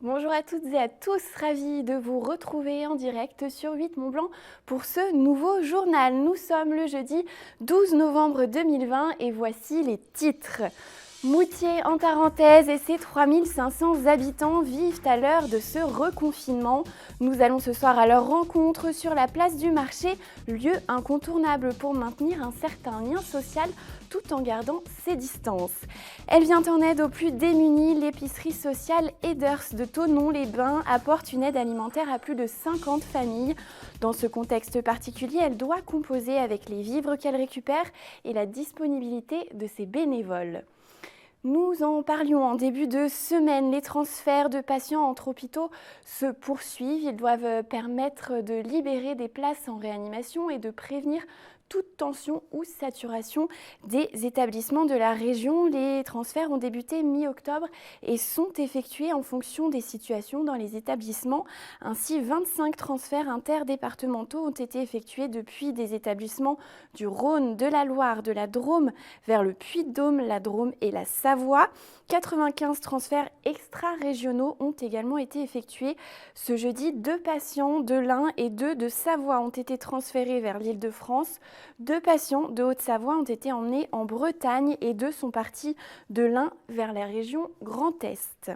Bonjour à toutes et à tous, ravie de vous retrouver en direct sur 8 Mont Blanc pour ce nouveau journal. Nous sommes le jeudi 12 novembre 2020 et voici les titres. Moutier en Tarentaise et ses 3500 habitants vivent à l'heure de ce reconfinement. Nous allons ce soir à leur rencontre sur la place du marché, lieu incontournable pour maintenir un certain lien social tout en gardant ses distances. Elle vient en aide aux plus démunis. L'épicerie sociale Eders de Thonon-les-Bains apporte une aide alimentaire à plus de 50 familles. Dans ce contexte particulier, elle doit composer avec les vivres qu'elle récupère et la disponibilité de ses bénévoles. Nous en parlions en début de semaine. Les transferts de patients entre hôpitaux se poursuivent. Ils doivent permettre de libérer des places en réanimation et de prévenir toute tension ou saturation des établissements de la région. Les transferts ont débuté mi-octobre et sont effectués en fonction des situations dans les établissements. Ainsi, 25 transferts interdépartementaux ont été effectués depuis des établissements du Rhône, de la Loire, de la Drôme vers le Puy-de-Dôme, la Drôme et la Savoie. 95 transferts extra-régionaux ont également été effectués. Ce jeudi, 2 patients de l'Ain et 2 de Savoie ont été transférés vers l'Île-de-France. 2 patients de Haute-Savoie ont été emmenés en Bretagne et 2 sont partis de l'Ain vers la région Grand Est.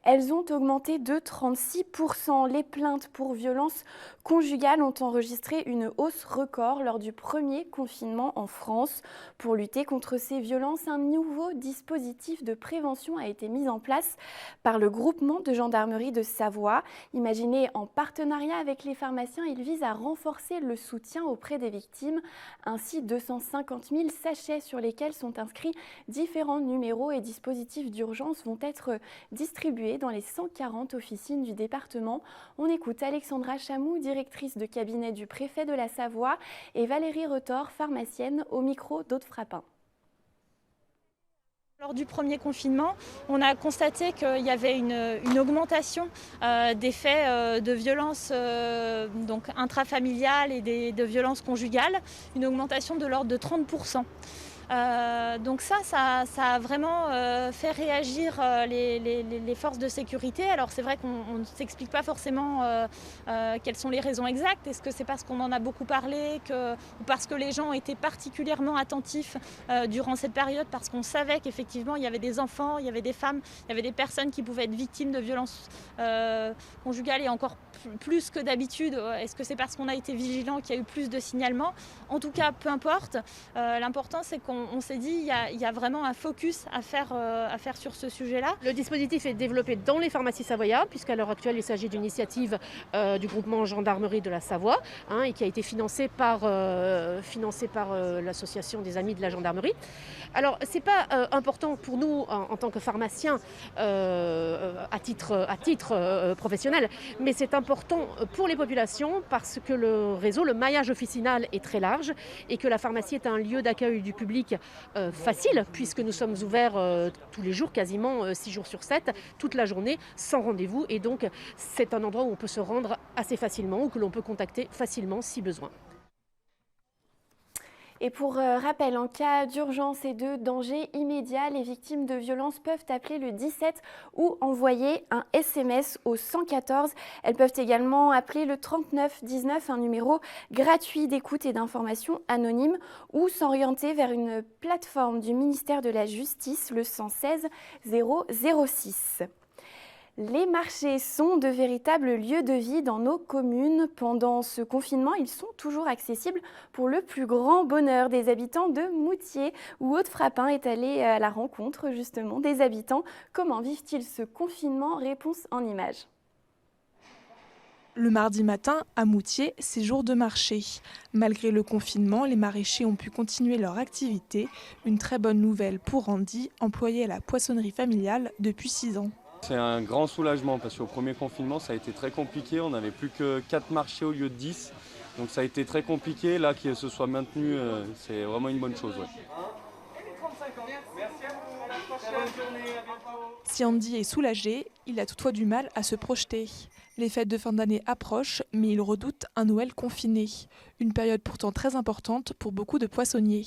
Elles ont augmenté de 36%. Les plaintes pour violences conjugales ont enregistré une hausse record lors du premier confinement en France. Pour lutter contre ces violences, un nouveau dispositif de prévention a été mis en place par le groupement de gendarmerie de Savoie. Imaginé en partenariat avec les pharmaciens, il vise à renforcer le soutien auprès des victimes. Ainsi, 250 000 sachets sur lesquels sont inscrits différents numéros et dispositifs d'urgence vont être distribués dans les 140 officines du département. On écoute Alexandra Chamou, directrice de cabinet du préfet de la Savoie, et Valérie Retor, pharmacienne, au micro d'Aude Frappin. Lors du premier confinement, on a constaté qu'il y avait une augmentation des faits de violences donc intrafamiliales et de violences conjugales, une augmentation de l'ordre de 30%. Donc ça a vraiment fait réagir les forces de sécurité. Alors c'est vrai qu'on ne s'explique pas forcément quelles sont les raisons exactes. Est-ce que c'est parce qu'on en a beaucoup parlé ou parce que les gens ont été particulièrement attentifs durant cette période, parce qu'on savait qu'effectivement il y avait des enfants, il y avait des femmes, il y avait des personnes qui pouvaient être victimes de violences conjugales et encore plus que d'habitude. Est-ce que c'est parce qu'on a été vigilant qu'il y a eu plus de signalements? En tout cas, peu importe. L'important c'est qu'on s'est dit il y a vraiment un focus à faire sur ce sujet-là. Le dispositif est développé dans les pharmacies Savoia, puisqu'à l'heure actuelle, il s'agit d'une initiative du groupement gendarmerie de la Savoie et qui a été financée par l'association des amis de la gendarmerie. Alors, ce n'est pas important pour nous en tant que pharmaciens à titre professionnel, mais c'est important pour les populations parce que le maillage officinal est très large et que la pharmacie est un lieu d'accueil du public facile, puisque nous sommes ouverts tous les jours, quasiment 6 jours sur 7, toute la journée, sans rendez-vous. Et donc, c'est un endroit où on peut se rendre assez facilement ou que l'on peut contacter facilement si besoin. Et pour rappel, en cas d'urgence et de danger immédiat, les victimes de violences peuvent appeler le 17 ou envoyer un SMS au 114. Elles peuvent également appeler le 3919, un numéro gratuit d'écoute et d'information anonyme, ou s'orienter vers une plateforme du ministère de la Justice, le 116 006. Les marchés sont de véritables lieux de vie dans nos communes. Pendant ce confinement, ils sont toujours accessibles pour le plus grand bonheur des habitants de Moutier, où Aude Frappin est allée à la rencontre justement des habitants. Comment vivent-ils ce confinement? Réponse en images. Le mardi matin, à Moutier, c'est jour de marché. Malgré le confinement, les maraîchers ont pu continuer leur activité. Une très bonne nouvelle pour Andy, employé à la poissonnerie familiale depuis 6 ans. C'est un grand soulagement parce qu'au premier confinement, ça a été très compliqué. On n'avait plus que 4 marchés au lieu de 10. Donc ça a été très compliqué. Là, qu'il se soit maintenu, c'est vraiment une bonne chose. Ouais. Si Andy est soulagé, il a toutefois du mal à se projeter. Les fêtes de fin d'année approchent, mais il redoute un Noël confiné. une période pourtant très importante pour beaucoup de poissonniers.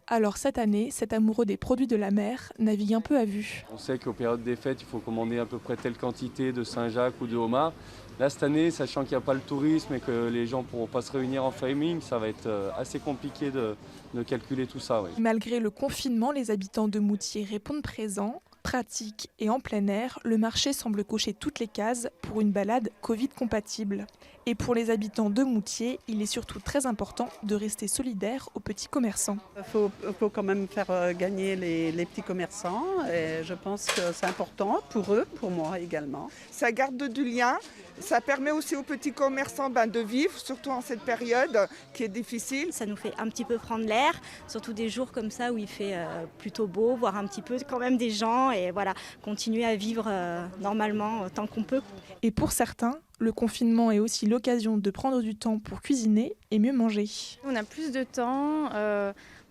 Alors cette année, cet amoureux des produits de la mer navigue un peu à vue. On sait qu'aux périodes des fêtes, il faut commander à peu près telle quantité de Saint-Jacques ou de homard. Là, cette année, sachant qu'il n'y a pas le tourisme et que les gens ne pourront pas se réunir en famille, ça va être assez compliqué de calculer tout ça. Oui. Malgré le confinement, les habitants de Moutier répondent présents. Pratique et en plein air, le marché semble cocher toutes les cases pour une balade Covid-compatible. Et pour les habitants de Moutier, il est surtout très important de rester solidaire aux petits commerçants. Il faut quand même faire gagner les petits commerçants et je pense que c'est important pour eux, pour moi également. Ça garde du lien, ça permet aussi aux petits commerçants de vivre, surtout en cette période qui est difficile. Ça nous fait un petit peu prendre l'air, surtout des jours comme ça où il fait plutôt beau, voir un petit peu quand même des gens et voilà, continuer à vivre normalement tant qu'on peut. Et pour certains, le confinement est aussi l'occasion de prendre du temps pour cuisiner et mieux manger. On a plus de temps,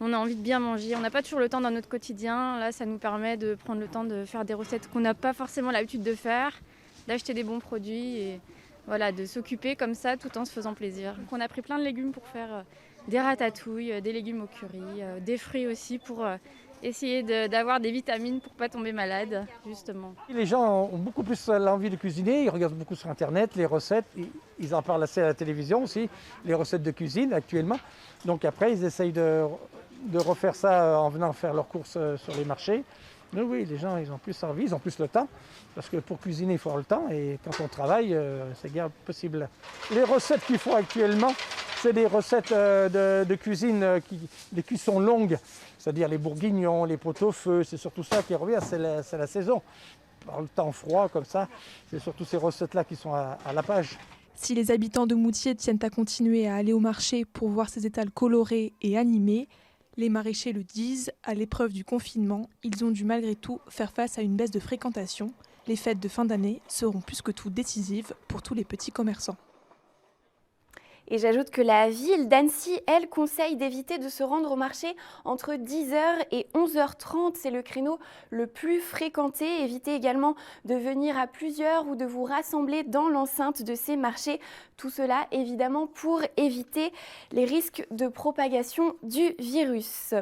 on a envie de bien manger, on n'a pas toujours le temps dans notre quotidien. Là, ça nous permet de prendre le temps de faire des recettes qu'on n'a pas forcément l'habitude de faire, d'acheter des bons produits et voilà, de s'occuper comme ça tout en se faisant plaisir. Donc, on a pris plein de légumes pour faire des ratatouilles, des légumes au curry, des fruits aussi pour essayer d'avoir des vitamines pour ne pas tomber malade, justement. Les gens ont beaucoup plus l'envie de cuisiner, ils regardent beaucoup sur Internet, les recettes, ils en parlent assez à la télévision aussi, les recettes de cuisine actuellement. Donc après, ils essayent de refaire ça en venant faire leurs courses sur les marchés. Mais oui, les gens, ils ont plus envie, ils ont plus le temps, parce que pour cuisiner, il faut avoir le temps, et quand on travaille, c'est guère possible. Les recettes qu'ils font actuellement, c'est des recettes de cuisine, des cuissons longues, c'est-à-dire les bourguignons, les pot-au-feu, c'est surtout ça qui revient, c'est la saison. Par le temps froid comme ça, c'est surtout ces recettes-là qui sont à la page. Si les habitants de Moutier tiennent à continuer à aller au marché pour voir ces étals colorés et animés, les maraîchers le disent, à l'épreuve du confinement, ils ont dû malgré tout faire face à une baisse de fréquentation. Les fêtes de fin d'année seront plus que tout décisives pour tous les petits commerçants. Et j'ajoute que la ville d'Annecy, elle, conseille d'éviter de se rendre au marché entre 10h et 11h30. C'est le créneau le plus fréquenté. Évitez également de venir à plusieurs ou de vous rassembler dans l'enceinte de ces marchés. Tout cela, évidemment, pour éviter les risques de propagation du virus.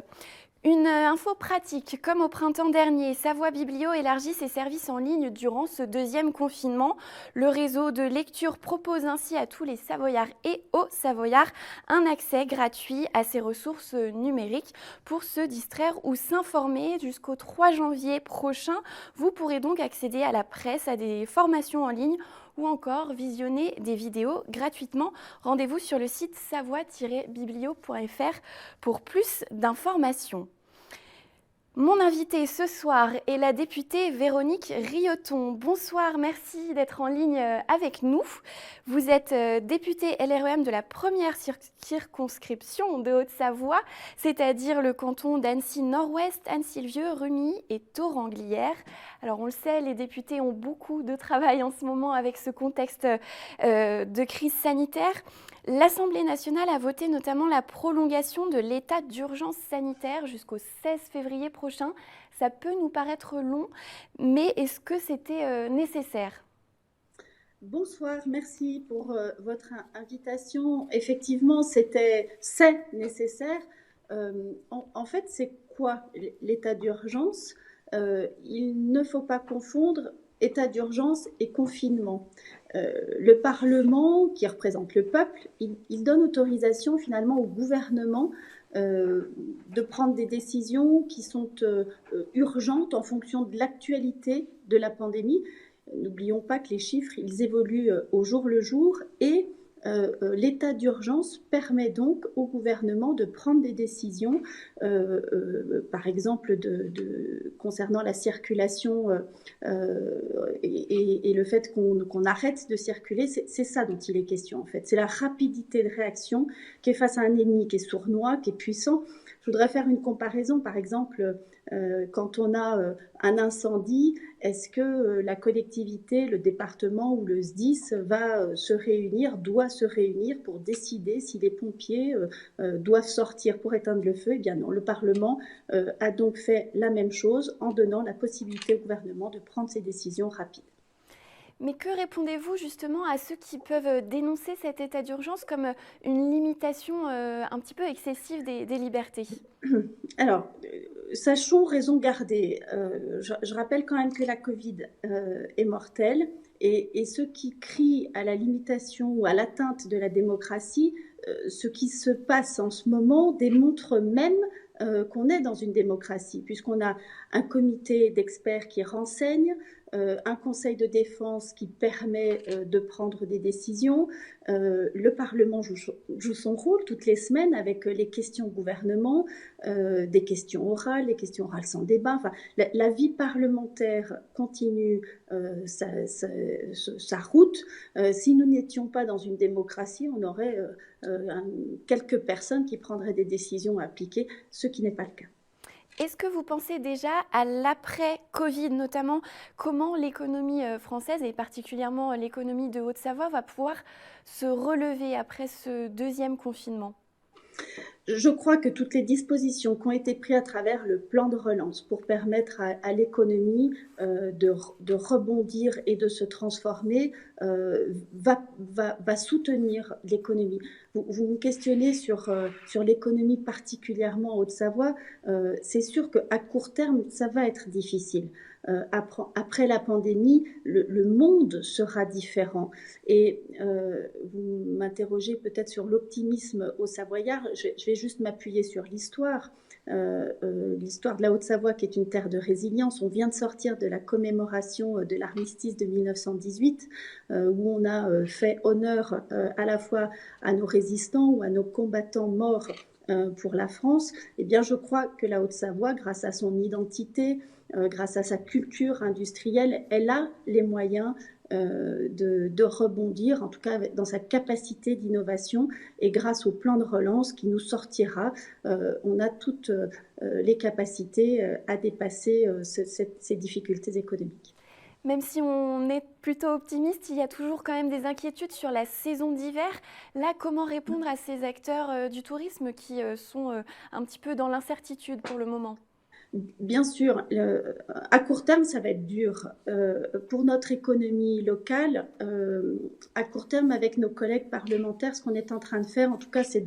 Une info pratique, comme au printemps dernier, Savoie Biblio élargit ses services en ligne durant ce deuxième confinement. Le réseau de lecture propose ainsi à tous les Savoyards et aux Savoyards un accès gratuit à ces ressources numériques pour se distraire ou s'informer. Jusqu'au 3 janvier prochain, vous pourrez donc accéder à la presse, à des formations en ligne ou encore visionner des vidéos gratuitement. Rendez-vous sur le site savoie-biblio.fr pour plus d'informations. Mon invitée ce soir est la députée Véronique Rioton. Bonsoir, merci d'être en ligne avec nous. Vous êtes députée LREM de la première circonscription de Haute-Savoie, c'est-à-dire le canton d'Annecy Nord-Ouest, Annecy-le-Vieux, Rhumy et Thoranglières. Alors on le sait, les députés ont beaucoup de travail en ce moment avec ce contexte de crise sanitaire. L'Assemblée nationale a voté notamment la prolongation de l'état d'urgence sanitaire jusqu'au 16 février prochain. Ça peut nous paraître long, mais est-ce que c'était nécessaire ? Bonsoir, merci pour votre invitation. Effectivement, c'est nécessaire. En fait, c'est quoi l'état d'urgence ? Il ne faut pas confondre état d'urgence et confinement. Le Parlement, qui représente le peuple, il donne autorisation finalement au gouvernement de prendre des décisions qui sont urgentes en fonction de l'actualité de la pandémie. N'oublions pas que les chiffres, ils évoluent au jour le jour et l'état d'urgence permet donc au gouvernement de prendre des décisions, par exemple concernant la circulation et le fait qu'on arrête de circuler. C'est ça dont il est question en fait. C'est la rapidité de réaction qui est face à un ennemi qui est sournois, qui est puissant. Je voudrais faire une comparaison, par exemple, quand on a un incendie, est-ce que la collectivité, le département ou le SDIS doit se réunir pour décider si les pompiers doivent sortir pour éteindre le feu ? Eh bien non, le Parlement a donc fait la même chose en donnant la possibilité au gouvernement de prendre ces décisions rapides. Mais que répondez-vous justement à ceux qui peuvent dénoncer cet état d'urgence comme une limitation un petit peu excessive des libertés? Alors, sachons raison garder. Je rappelle quand même que la Covid est mortelle et ceux qui crient à la limitation ou à l'atteinte de la démocratie, ce qui se passe en ce moment démontre même qu'on est dans une démocratie, puisqu'on a un comité d'experts qui renseigne, un conseil de défense qui permet de prendre des décisions, le Parlement joue son rôle toutes les semaines avec les questions au gouvernement, des questions orales, les questions orales sans débat. Enfin, la vie parlementaire continue sa route. Si nous n'étions pas dans une démocratie, on aurait quelques personnes qui prendraient des décisions à appliquer, ce qui n'est pas le cas. Est-ce que vous pensez déjà à l'après-Covid, notamment comment l'économie française et particulièrement l'économie de Haute-Savoie va pouvoir se relever après ce deuxième confinement ? Je crois que toutes les dispositions qui ont été prises à travers le plan de relance pour permettre à l'économie de rebondir et de se transformer va soutenir l'économie. Vous me questionnez sur l'économie particulièrement en Haute-Savoie. C'est sûr qu'à court terme, ça va être difficile. Après la pandémie, le monde sera différent. Et vous m'interrogez peut-être sur l'optimisme au Savoyard. Je vais juste m'appuyer sur l'histoire. L'histoire de la Haute-Savoie qui est une terre de résilience. On vient de sortir de la commémoration de l'armistice de 1918 où on a fait honneur à la fois à nos résistants ou à nos combattants morts pour la France. Eh bien, je crois que la Haute-Savoie, grâce à son identité, grâce à sa culture industrielle, elle a les moyens de rebondir, en tout cas dans sa capacité d'innovation, et grâce au plan de relance qui nous sortira, on a toutes les capacités à dépasser ces difficultés économiques. Même si on est plutôt optimiste, il y a toujours quand même des inquiétudes sur la saison d'hiver. Là, comment répondre à ces acteurs du tourisme qui sont un petit peu dans l'incertitude pour le moment ? Bien sûr, à court terme, ça va être dur. Pour notre économie locale, à court terme, avec nos collègues parlementaires, ce qu'on est en train de faire, en tout cas, c'est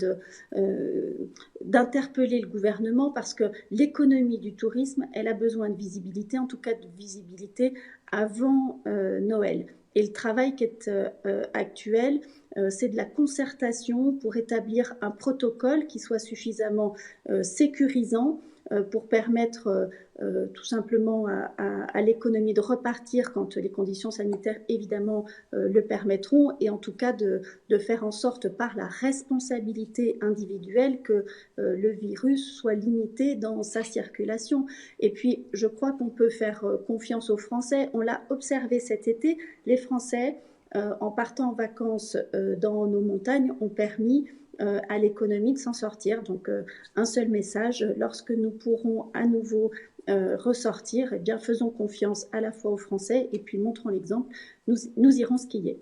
d'interpeller le gouvernement parce que l'économie du tourisme, elle a besoin de visibilité, en tout cas de visibilité avant Noël. Et le travail qui est actuel, c'est de la concertation pour établir un protocole qui soit suffisamment sécurisant pour permettre tout simplement à l'économie de repartir quand les conditions sanitaires évidemment le permettront, et en tout cas de faire en sorte par la responsabilité individuelle que le virus soit limité dans sa circulation. Et puis je crois qu'on peut faire confiance aux Français. On l'a observé cet été, les Français en partant en vacances dans nos montagnes ont permis à l'économie de s'en sortir. Donc un seul message, lorsque nous pourrons à nouveau ressortir, eh bien, faisons confiance à la fois aux Français et puis montrons l'exemple, nous irons skier.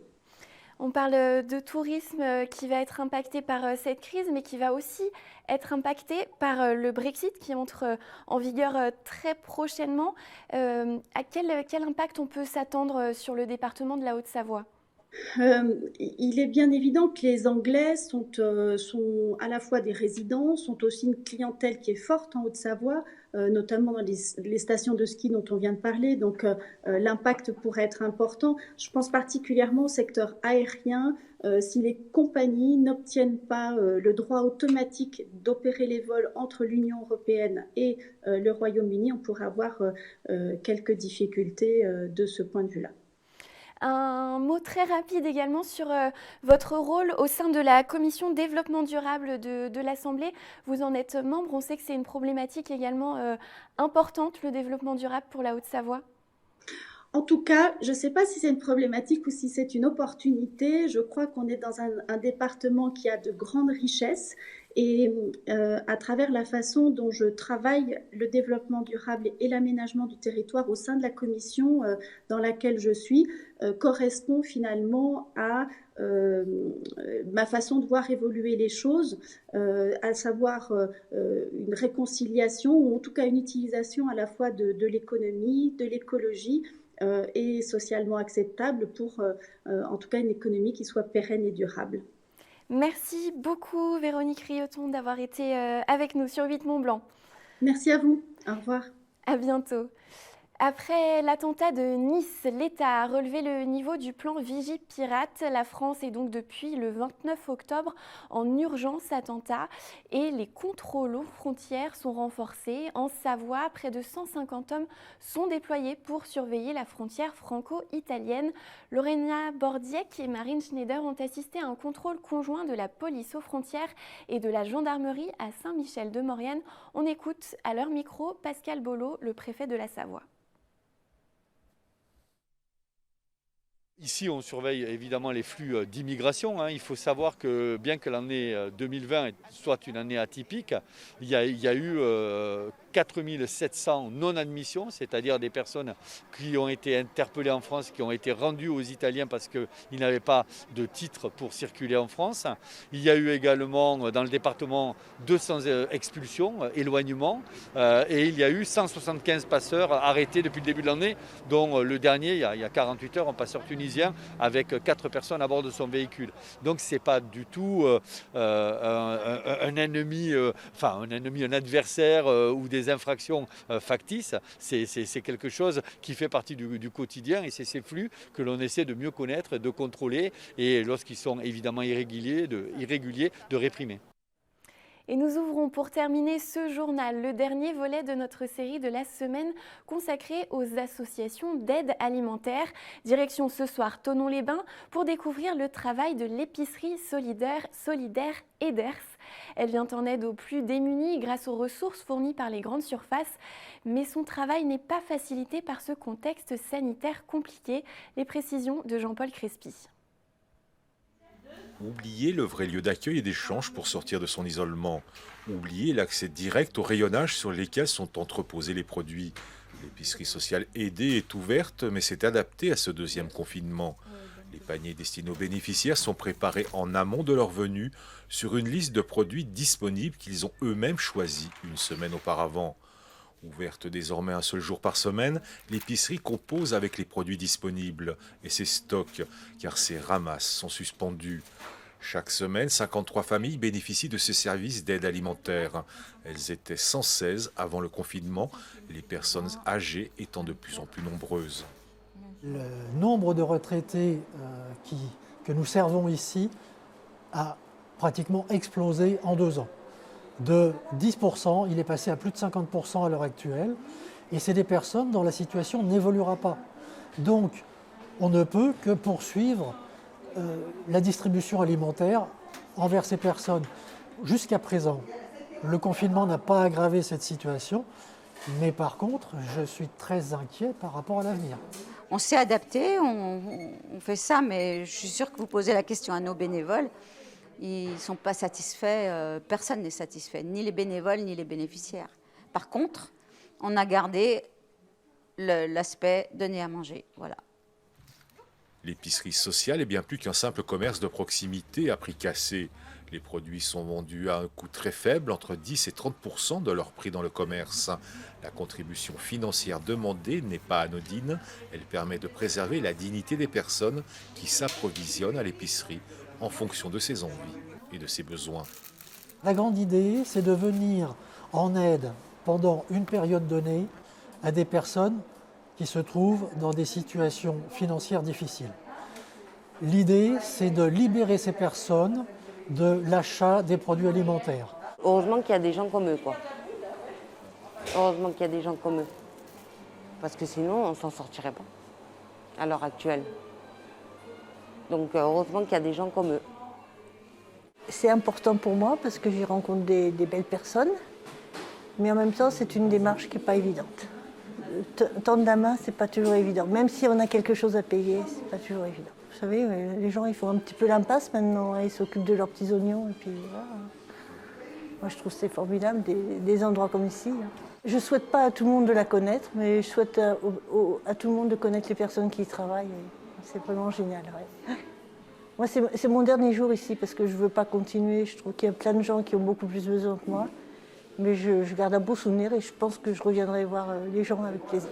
On parle de tourisme qui va être impacté par cette crise, mais qui va aussi être impacté par le Brexit qui entre en vigueur très prochainement. À quel impact on peut s'attendre sur le département de la Haute-Savoie ? Il est bien évident que les Anglais sont à la fois des résidents, sont aussi une clientèle qui est forte en Haute-Savoie, notamment dans les stations de ski dont on vient de parler. Donc l'impact pourrait être important. Je pense particulièrement au secteur aérien. Si les compagnies n'obtiennent pas le droit automatique d'opérer les vols entre l'Union européenne et le Royaume-Uni, on pourrait avoir quelques difficultés de ce point de vue-là. Un mot très rapide également sur votre rôle au sein de la commission développement durable de l'Assemblée. Vous en êtes membre, on sait que c'est une problématique également importante, le développement durable pour la Haute-Savoie. En tout cas, je ne sais pas si c'est une problématique ou si c'est une opportunité. Je crois qu'on est dans un département qui a de grandes richesses et à travers la façon dont je travaille le développement durable et l'aménagement du territoire au sein de la commission dans laquelle je suis correspond finalement à ma façon de voir évoluer les choses, à savoir une réconciliation ou en tout cas une utilisation à la fois de l'économie, de l'écologie, et socialement acceptable pour, en tout cas, une économie qui soit pérenne et durable. Merci beaucoup Véronique Rioton d'avoir été avec nous sur 8 Mont-Blanc. Merci à vous. Au revoir. À bientôt. Après l'attentat de Nice, l'État a relevé le niveau du plan Vigipirate. La France est donc depuis le 29 octobre en urgence attentat et les contrôles aux frontières sont renforcés. En Savoie, près de 150 hommes sont déployés pour surveiller la frontière franco-italienne. Lorena Bordiec et Marine Schneider ont assisté à un contrôle conjoint de la police aux frontières et de la gendarmerie à Saint-Michel-de-Maurienne. On écoute à leur micro Pascal Bollot, le préfet de la Savoie. Ici, on surveille évidemment les flux d'immigration. Il faut savoir que bien que l'année 2020 soit une année atypique, il y a eu 4700 non-admissions, c'est-à-dire des personnes qui ont été interpellées en France, qui ont été rendues aux Italiens parce qu'ils n'avaient pas de titre pour circuler en France. Il y a eu également dans le département 200 expulsions, éloignements, et il y a eu 175 passeurs arrêtés depuis le début de l'année, dont le dernier, il y a 48 heures, un passeur tunisien avec 4 personnes à bord de son véhicule. Donc ce n'est pas du tout un ennemi, un adversaire ou des infractions factices. C'est quelque chose qui fait partie du quotidien et c'est ces flux que l'on essaie de mieux connaître, de contrôler et lorsqu'ils sont évidemment irréguliers, de réprimer. Et nous ouvrons pour terminer ce journal, le dernier volet de notre série de la semaine consacrée aux associations d'aide alimentaire. Direction ce soir Thonon-les-Bains pour découvrir le travail de l'épicerie solidaire Eders. Elle vient en aide aux plus démunis grâce aux ressources fournies par les grandes surfaces. Mais son travail n'est pas facilité par ce contexte sanitaire compliqué. Les précisions de Jean-Paul Crespi. Oublier le vrai lieu d'accueil et d'échange pour sortir de son isolement. Oublier l'accès direct au rayonnage sur lesquels sont entreposés les produits. L'épicerie sociale aidée est ouverte, mais s'est adaptée à ce deuxième confinement. Les paniers destinés aux bénéficiaires sont préparés en amont de leur venue sur une liste de produits disponibles qu'ils ont eux-mêmes choisis une semaine auparavant. Ouverte désormais un seul jour par semaine, l'épicerie compose avec les produits disponibles et ses stocks, car ses ramasses sont suspendus. Chaque semaine, 53 familles bénéficient de ces services d'aide alimentaire. Elles étaient 116 avant le confinement, les personnes âgées étant de plus en plus nombreuses. Le nombre de retraités que nous servons ici a pratiquement explosé en 2 ans. De 10%, il est passé à plus de 50% à l'heure actuelle. Et c'est des personnes dont la situation n'évoluera pas. Donc, on ne peut que poursuivre la distribution alimentaire envers ces personnes. Jusqu'à présent, le confinement n'a pas aggravé cette situation. Mais par contre, je suis très inquiet par rapport à l'avenir. On s'est adapté, on fait ça, mais je suis sûre que vous posez la question à nos bénévoles. Ils ne sont pas satisfaits, personne n'est satisfait, ni les bénévoles, ni les bénéficiaires. Par contre, on a gardé l'aspect donner à manger, voilà. L'épicerie sociale est bien plus qu'un simple commerce de proximité à prix cassé. Les produits sont vendus à un coût très faible, entre 10 et 30% de leur prix dans le commerce. La contribution financière demandée n'est pas anodine. Elle permet de préserver la dignité des personnes qui s'approvisionnent à l'épicerie en fonction de ses envies et de ses besoins. La grande idée, c'est de venir en aide pendant une période donnée à des personnes qui se trouvent dans des situations financières difficiles. L'idée, c'est de libérer ces personnes de l'achat des produits alimentaires. Heureusement qu'il y a des gens comme eux, quoi. Heureusement qu'il y a des gens comme eux. Parce que sinon, on ne s'en sortirait pas, à l'heure actuelle. Donc heureusement qu'il y a des gens comme eux. C'est important pour moi parce que j'y rencontre des belles personnes. Mais en même temps, c'est une démarche qui n'est pas évidente. Tendre la main, c'est pas toujours évident. Même si on a quelque chose à payer, c'est pas toujours évident. Vous savez, les gens, ils font un petit peu l'impasse maintenant. Ils s'occupent de leurs petits oignons. Et puis voilà. Moi, je trouve que c'est formidable, des endroits comme ici. Je ne souhaite pas à tout le monde de la connaître, mais je souhaite à tout le monde de connaître les personnes qui y travaillent. C'est vraiment génial. Ouais. Moi, c'est mon dernier jour ici parce que je ne veux pas continuer. Je trouve qu'il y a plein de gens qui ont beaucoup plus besoin que moi. Mais je garde un beau souvenir et je pense que je reviendrai voir les gens avec plaisir.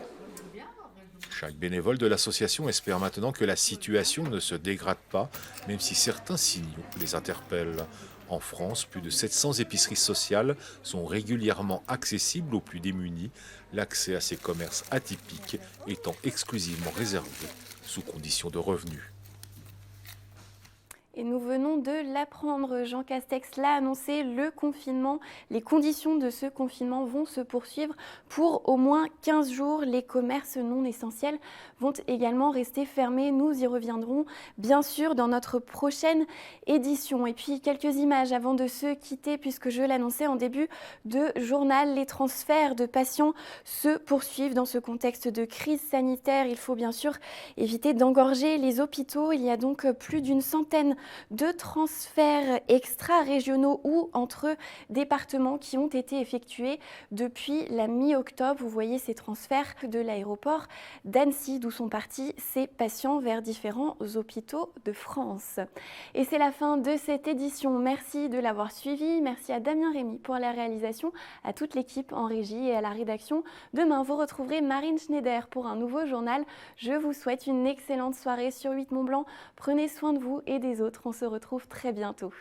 Chaque bénévole de l'association espère maintenant que la situation ne se dégrade pas, même si certains signaux les interpellent. En France, plus de 700 épiceries sociales sont régulièrement accessibles aux plus démunis, l'accès à ces commerces atypiques étant exclusivement réservé sous condition de revenus. Et nous venons de l'apprendre, Jean Castex l'a annoncé, le confinement, les conditions de ce confinement vont se poursuivre pour au moins 15 jours. Les commerces non essentiels vont également rester fermés. Nous y reviendrons bien sûr dans notre prochaine édition. Et puis quelques images avant de se quitter, puisque je l'annonçais en début de journal, les transferts de patients se poursuivent dans ce contexte de crise sanitaire. Il faut bien sûr éviter d'engorger les hôpitaux. Il y a donc plus d'une centaine de transferts extra-régionaux ou entre départements qui ont été effectués depuis la mi-octobre. Vous voyez ces transferts de l'aéroport d'Annecy, d'où sont partis ces patients vers différents hôpitaux de France. Et c'est la fin de cette édition. Merci de l'avoir suivi. Merci à Damien Rémy pour la réalisation, à toute l'équipe en régie et à la rédaction. Demain, vous retrouverez Marine Schneider pour un nouveau journal. Je vous souhaite une excellente soirée sur 8 Mont Blanc. Prenez soin de vous et des autres. On se retrouve très bientôt.